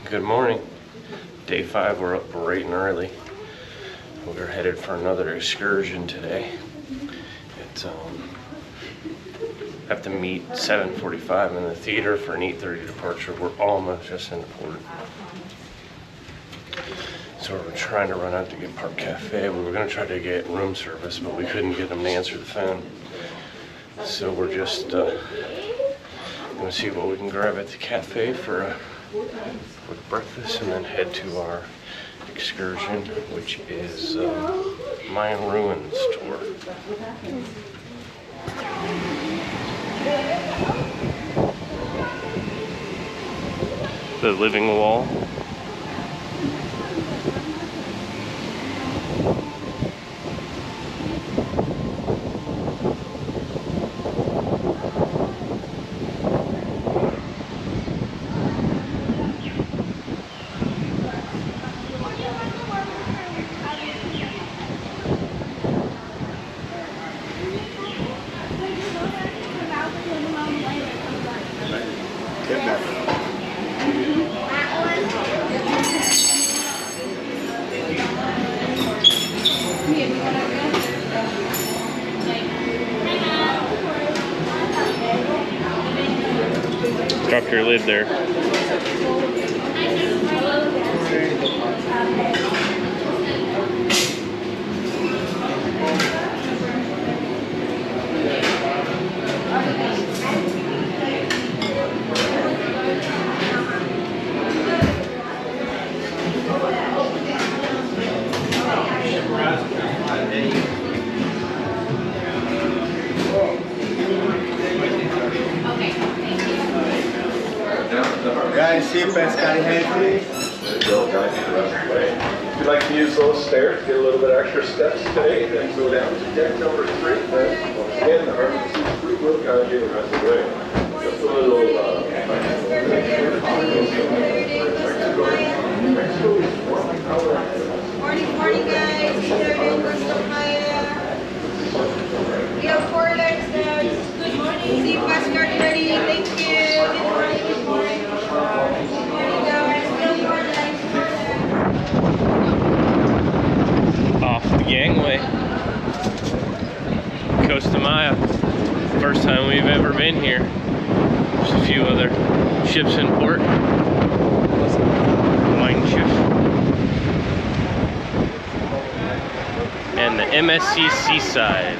Good morning. Day 5, we're up bright and early. We're headed for another excursion today. It's have to meet 7:45 in the theater for an 8:30 departure. We're almost just in the port. So we're trying to run out to get Park Cafe. We were gonna try to get room service, but we couldn't get them to answer the phone. So we're just gonna see what we can grab at the cafe for quick breakfast and then head to our excursion, which is Mayan ruins tour. The living wall. Drop your lid there. Guys, see if that's got a hand, please. If you'd like to use those stairs, get a little bit extra steps today, then go down to deck number 3. Then, once again, the Harvard Creek will guide you the rest of the way. Just a little, Morning, guys. Here in Costa Maya. We have 4 legs now. Good morning. See fast start ready. Thank you. Good morning. Good morning. Good morning, guys. Still 4 legs. Off the gangway. Costa Maya. First time we've ever been here. There's a few other ships in port. Wine ship. And the MSC Seaside.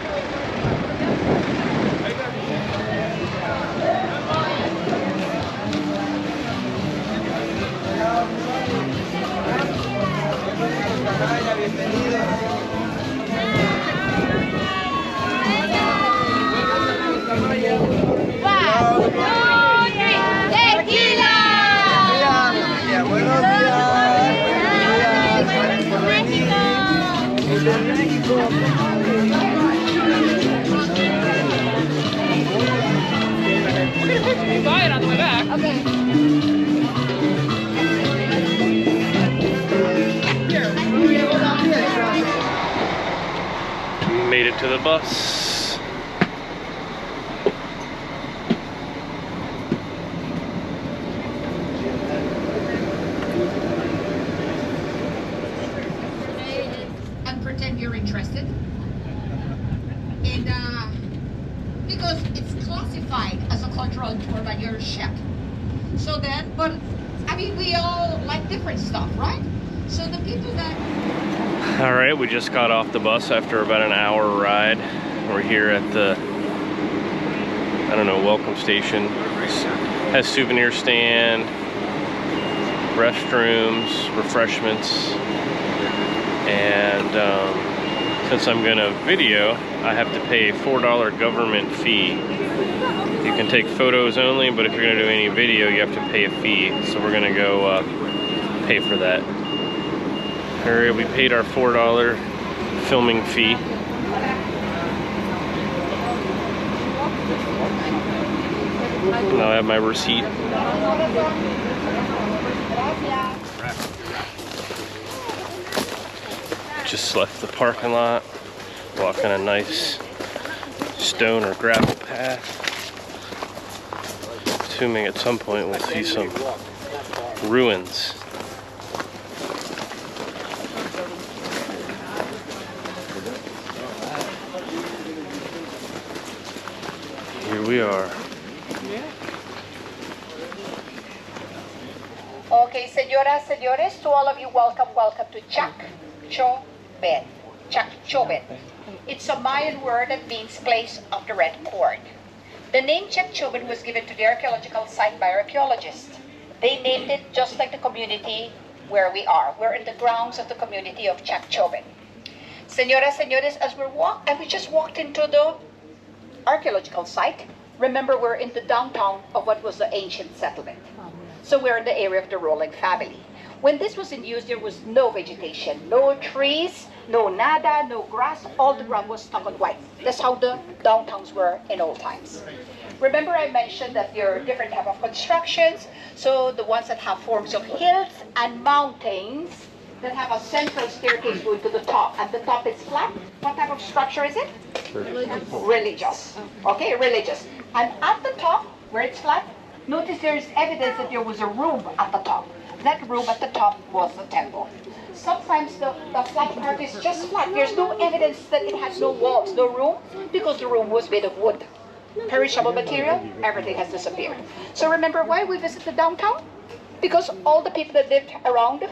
Buy it on the way back. Okay. Made it to the bus. And pretend you're interested. And because it's classified as a cultural tour by your ship. So then, but I mean, we all like different stuff, right? So the people that... All right, we just got off the bus after about an hour ride. We're here at the, I don't know, welcome station. Has souvenir stand, restrooms, refreshments, and since I'm gonna video, I have to pay a $4 government fee. You can take photos only, but if you're gonna do any video, you have to pay a fee. So we're gonna go pay for that. All right, we paid our $4 filming fee. Now I have my receipt. Just left the parking lot, walking a nice stone or gravel path. Assuming at some point we'll see some ruins. Here we are. Okay, señoras, señores, to all of you, welcome to Chacchoben. Chacchoben. It's a Mayan word that means place of the red cord. The name Chacchoben was given to the archaeological site by archaeologists. They named it just like the community where we are. We're in the grounds of the community of Chacchoben. Señoras, señores, as we just walked into the archaeological site. Remember, we're in the downtown of what was the ancient settlement. So we're in the area of the ruling family. When this was in use, there was no vegetation, no trees, no nada, no grass. All the ground was stuck on white. That's how the downtowns were in old times. Remember I mentioned that there are different types of constructions. So the ones that have forms of hills and mountains that have a central staircase going to the top, and the top is flat. What type of structure is it? Religious. Okay, religious. And at the top, where it's flat, notice there is evidence that there was a room at the top. That room at the top was the temple. Sometimes the flat part is just flat. There's no evidence that it has no walls, no room, because the room was made of wood. Perishable material, everything has disappeared. So remember why we visit the downtown? Because all the people that lived around,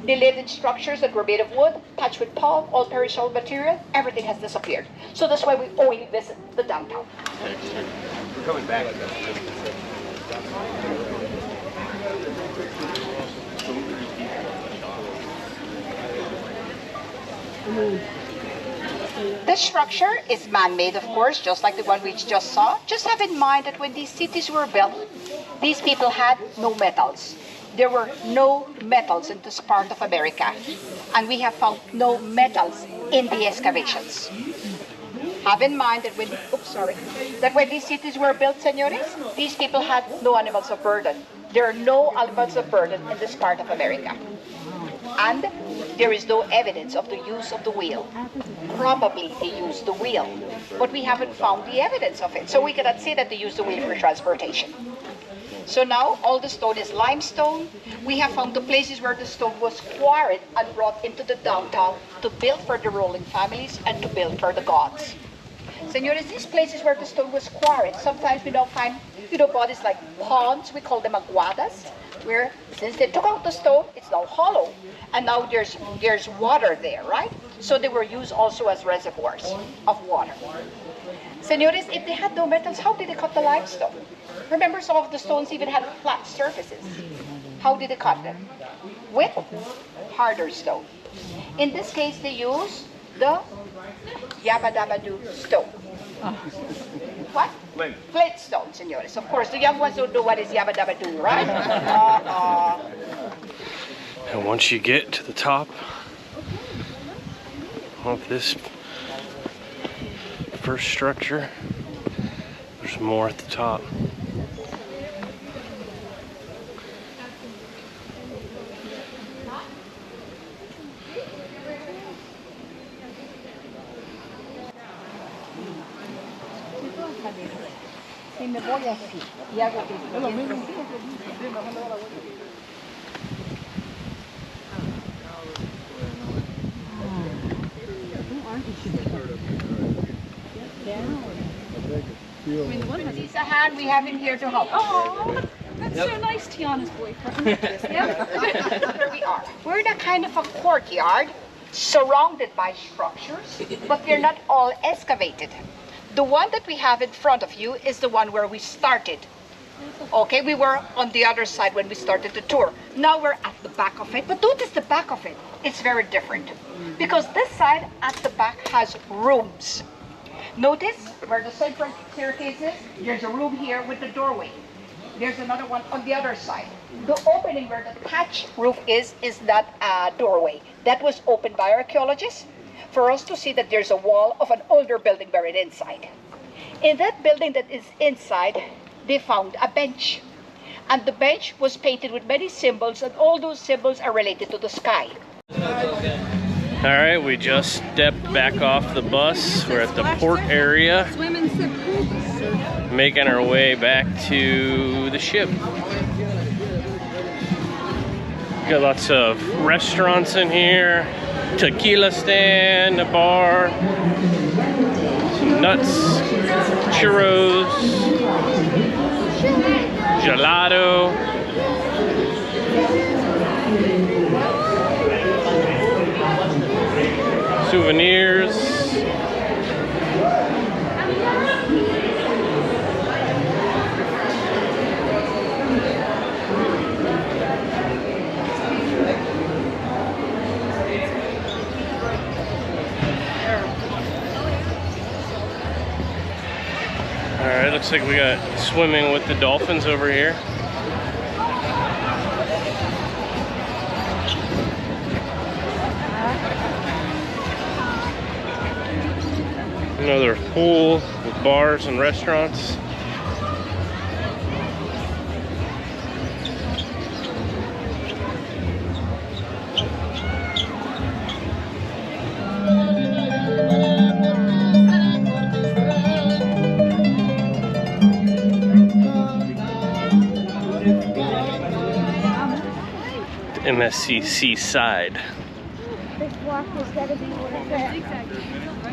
they lived in structures that were made of wood, patched with palm, all perishable material, everything has disappeared. So that's why we only visit the downtown. We're coming back. This structure is man-made, of course, just like the one we just saw. Just have in mind that when these cities were built, these people had no metals. There were no metals in this part of America, and we have found no metals in the excavations. Have in mind that when these cities were built, señores, these people had no animals of burden. There are no animals of burden in this part of America. And there is no evidence of the use of the wheel. Probably they used the wheel, but we haven't found the evidence of it. So we cannot say that they used the wheel for transportation. So now all the stone is limestone. We have found the places where the stone was quarried and brought into the downtown to build for the ruling families and to build for the gods. Señores, these places where the stone was quarried, sometimes we don't find, bodies like ponds, we call them aguadas, where since they took out the stone, it's now hollow. And now there's water there, right? So they were used also as reservoirs of water. Señores, if they had no metals, how did they cut the limestone? Remember, some of the stones even had flat surfaces. How did they cut them? With harder stone. In this case, they use the yabba-dabba-doo stone. What? Flint stone, señores. Of course, the young ones don't know what is yabba-dabba-doo, right? And once you get to the top of this first structure, there's more at the top. Me voy así y hago esto. He's a hand we have him here to help. Oh, that's so nice, Tiana's boyfriend. Here we are. We're in a kind of a courtyard surrounded by structures, but they're not all excavated. The one that we have in front of you is the one where we started. Okay, we were on the other side when we started the tour. Now we're at the back of it, but notice the back of it. It's very different because this side at the back has rooms. Notice where the central staircase is, there's a room here with the doorway. There's another one on the other side. The opening where the thatch roof is that doorway. That was opened by archaeologists for us to see that there's a wall of an older building buried inside. In that building that is inside, they found a bench. And the bench was painted with many symbols, and all those symbols are related to the sky. All right, we just stepped back off the bus. We're at the port area, making our way back to the ship. Got lots of restaurants in here. Tequila stand, a bar. Some nuts, churros, gelato. Souvenirs. Alright, looks like we got swimming with the dolphins over here. Another pool with bars and restaurants. MSC Seaside. This walk is gotta be worth it.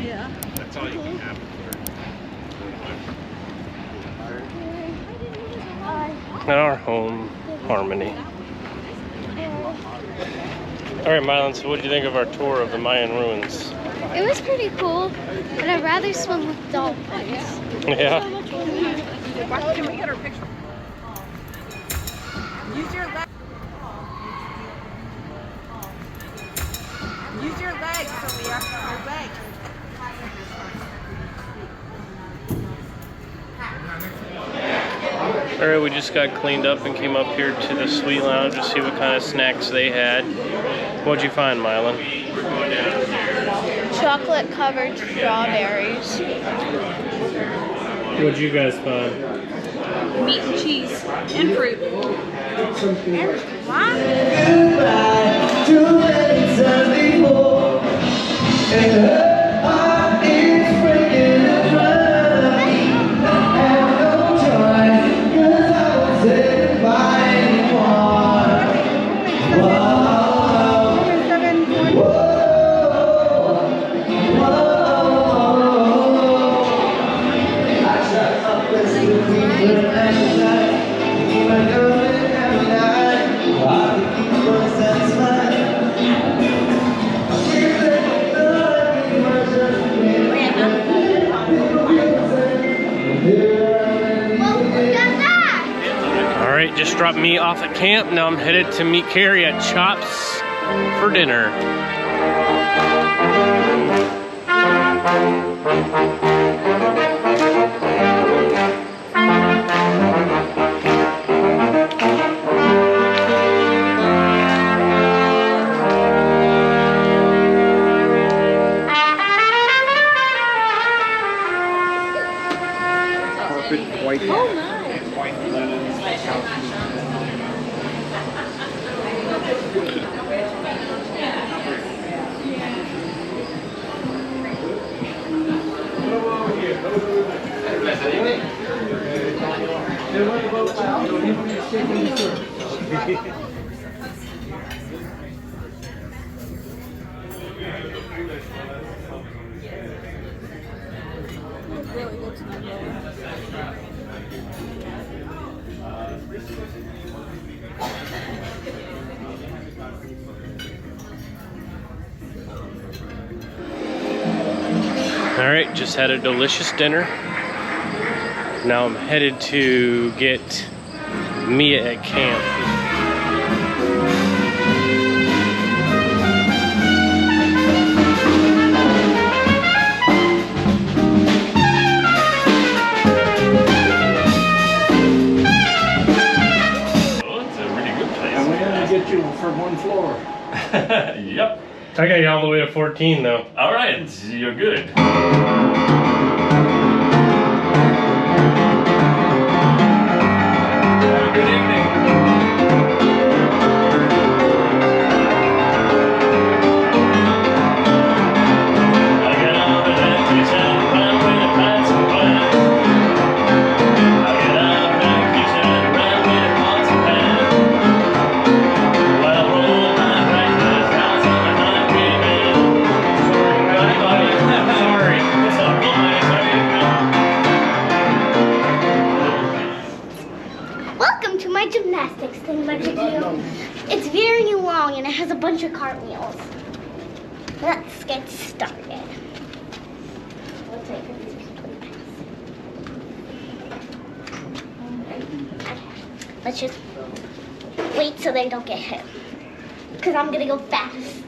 Yeah. That's all you can have. Our home, Harmony. All right, Mylan, so what did you think of our tour of the Mayan ruins? It was pretty cool, but I'd rather swim with dolphins. Yeah. Can we get our picture? Use your legs. Use your legs, Sylvia. Your legs. All right, we just got cleaned up and came up here to the Sweet Lounge to see what kind of snacks they had. What'd you find, Mylan? Chocolate covered strawberries. What'd you guys find? Meat and cheese and fruit. Alright, just dropped me off at camp. Now I'm headed to meet Carrie at Chops for dinner. Alright, just had a delicious dinner. Now I'm headed to get Mia at camp. Oh, it's a really good place. And we're gonna get you for one floor. Yep. I got you all the way to 14 though. All right, you're good. Have a good evening. Well, long and it has a bunch of cartwheels. Let's get started. Let's wait for these people to pass. Let's just wait so they don't get hit. Because I'm going to go fast.